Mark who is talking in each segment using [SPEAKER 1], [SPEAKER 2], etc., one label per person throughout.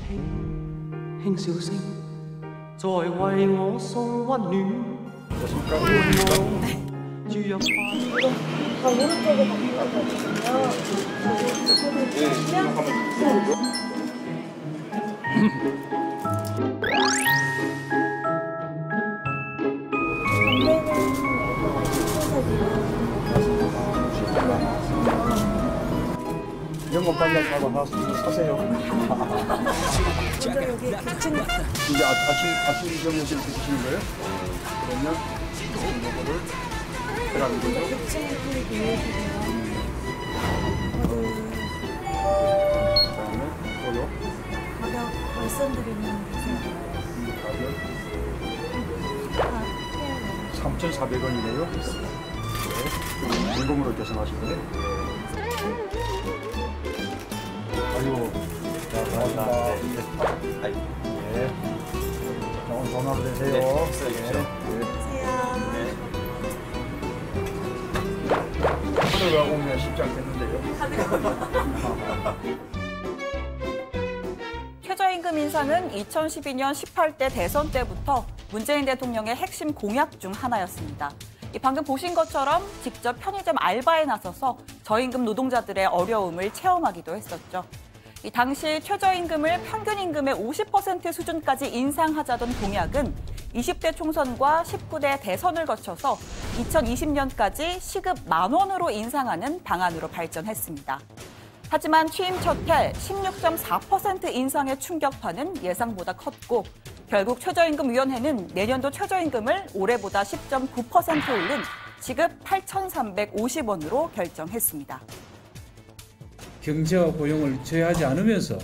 [SPEAKER 1] 輕輕笑聲，在為我送溫暖，伴我注入快樂。
[SPEAKER 2] 오른쪽에 바뀌어가지고요.
[SPEAKER 3] 이런 거 빨리 가고 사세요.
[SPEAKER 2] 먼저 여기 교체는
[SPEAKER 3] 이제 아침 저녁을 드시는 거예요? 그러면 이거를 들어가는 거죠?
[SPEAKER 2] 교체를 위해서요.
[SPEAKER 3] 그다음에 이거요.
[SPEAKER 2] 가격 말씀드리면 되세요.
[SPEAKER 3] 가격 3,400원이네요. 네. 인공으로 계산하시고요. 아이고, 자, 고맙습니다. 네. 자, 오늘 좋은 하루 되세요. 네.
[SPEAKER 2] 안녕하세요.
[SPEAKER 3] 하늘 가고 오면 쉽지 않겠는데요.
[SPEAKER 4] 최저임금 인상은 2012년 18대 대선 때부터 문재인 대통령의 핵심 공약 중 하나였습니다. 방금 보신 것처럼 직접 편의점 알바에 나서서 저임금 노동자들의 어려움을 체험하기도 했었죠. 당시 최저임금을 평균임금의 50% 수준까지 인상하자던 공약은 20대 총선과 19대 대선을 거쳐서 2020년까지 시급 10,000원으로 인상하는 방안으로 발전했습니다. 하지만 취임 첫 해 16.4% 인상의 충격파는 예상보다 컸고 결국 최저임금위원회는 내년도 최저임금을 올해보다 10.9% 올린 시급 8,350원으로 결정했습니다.
[SPEAKER 5] 경제와 고용을 저해하지 않으면서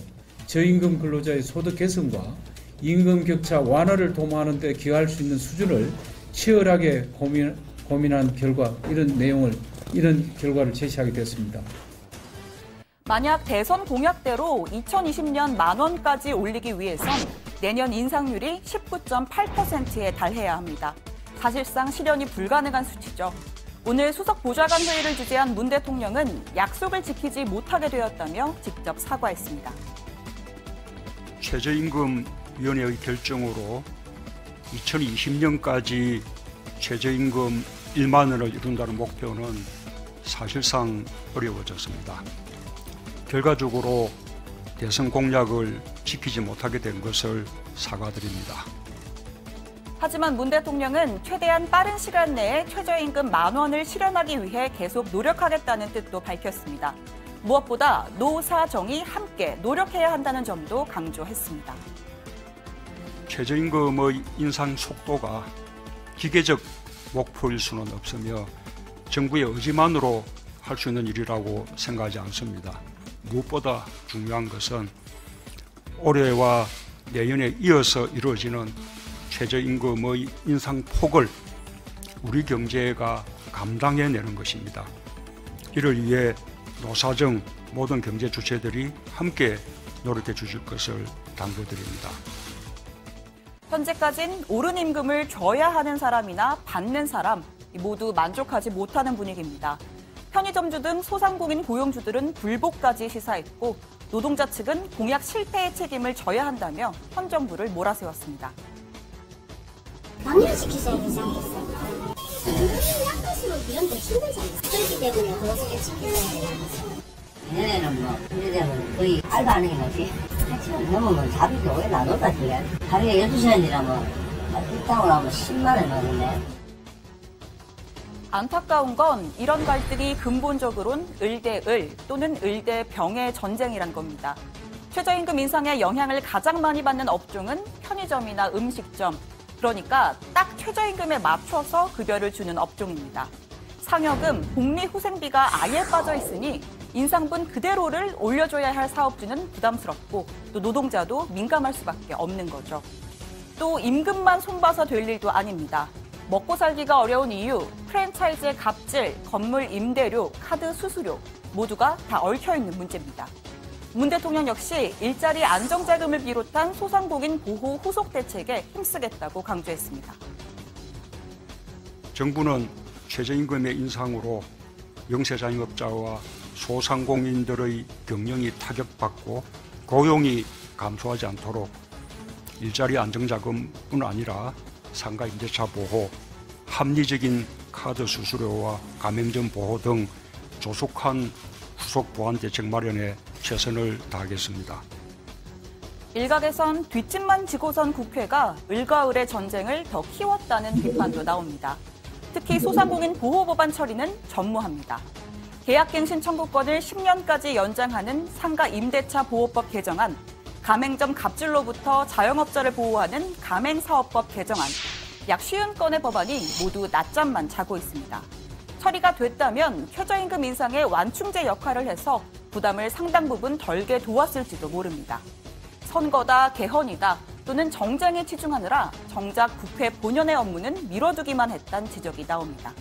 [SPEAKER 5] 저임금 근로자의 소득 개선과 임금 격차 완화를 도모하는 데 기여할 수 있는 수준을 치열하게 고민한 결과 이런 결과를 제시하게 됐습니다.
[SPEAKER 4] 만약 대선 공약대로 2020년 10,000원까지 올리기 위해선 내년 인상률이 19.8%에 달해야 합니다. 사실상 실현이 불가능한 수치죠. 오늘 수석 보좌관 회의를 주재한 문 대통령은 약속을 지키지 못하게 되었다며 직접 사과했습니다.
[SPEAKER 6] 최저임금위원회의 결정으로 2020년까지 최저임금 1만 원을 이룬다는 목표는 사실상 어려워졌습니다. 결과적으로 대선 공약을 지키지 못하게 된 것을 사과드립니다.
[SPEAKER 4] 하지만 문 대통령은 최대한 빠른 시간 내에 최저임금 10,000원을 실현하기 위해 계속 노력하겠다는 뜻도 밝혔습니다. 무엇보다 노사정이 함께 노력해야 한다는 점도 강조했습니다.
[SPEAKER 6] 최저임금의 인상 속도가 기계적 목표일 수는 없으며 정부의 의지만으로 할 수 있는 일이라고 생각하지 않습니다. 무엇보다 중요한 것은 올해와 내년에 이어서 이루어지는 최저임금의 인상폭을 우리 경제가 감당해내는 것입니다. 이를 위해 노사정 모든 경제 주체들이 함께 노력해 주실 것을 당부드립니다.
[SPEAKER 4] 현재까진 오른 임금을 줘야 하는 사람이나 받는 사람 모두 만족하지 못하는 분위기입니다. 편의점주 등 소상공인 고용주들은 불복까지 시사했고 노동자 측은 공약 실패의 책임을 져야 한다며 현 정부를 몰아세웠습니다.
[SPEAKER 7] 방류시키셔야 되지 않겠어요? 약간씩은 이런 데 힘들잖아요. 그렇기 때문에 그것을 지켜야 되는
[SPEAKER 8] 내년에는 뭐 편의점은 거의 알바하는 게 뭐지? 8시간 넘으면 자비도 왜 나눠다 주냐? 하루에 12시간이라면 일당으로 하면 10만 원 나오네.
[SPEAKER 4] 안타까운 건 이런 갈등이 근본적으론 을 대 을 또는 을 대 병의 전쟁이란 겁니다. 최저임금 인상의 영향을 가장 많이 받는 업종은 편의점이나 음식점, 그러니까 딱 최저임금에 맞춰서 급여를 주는 업종입니다. 상여금, 복리후생비가 아예 빠져 있으니 인상분 그대로를 올려줘야 할 사업주는 부담스럽고 또 노동자도 민감할 수밖에 없는 거죠. 또 임금만 손봐서 될 일도 아닙니다. 먹고 살기가 어려운 이유, 프랜차이즈의 갑질, 건물 임대료, 카드 수수료 모두가 다 얽혀있는 문제입니다. 문 대통령 역시 일자리 안정자금을 비롯한 소상공인 보호 후속 대책에 힘쓰겠다고 강조했습니다.
[SPEAKER 6] 정부는 최저임금의 인상으로 영세자영업자와 소상공인들의 경영이 타격받고 고용이 감소하지 않도록 일자리 안정자금뿐 아니라 상가 임대차 보호, 합리적인 카드 수수료와 가맹점 보호 등 조속한 후속 보완 대책 마련에 최선을 다하겠습니다.
[SPEAKER 4] 일각에선 뒷짐만 지고선 국회가 을과 을의 전쟁을 더 키웠다는 비판도 나옵니다. 특히 소상공인 보호법안 처리는 전무합니다. 계약갱신 청구권을 10년까지 연장하는 상가 임대차 보호법 개정안, 가맹점 갑질로부터 자영업자를 보호하는 가맹사업법 개정안, 약 50건의 법안이 모두 낮잠만 자고 있습니다. 처리가 됐다면 최저임금 인상의 완충제 역할을 해서 부담을 상당 부분 덜게 도왔을지도 모릅니다. 선거다, 개헌이다 또는 정쟁에 치중하느라 정작 국회 본연의 업무는 미뤄두기만 했다는 지적이 나옵니다.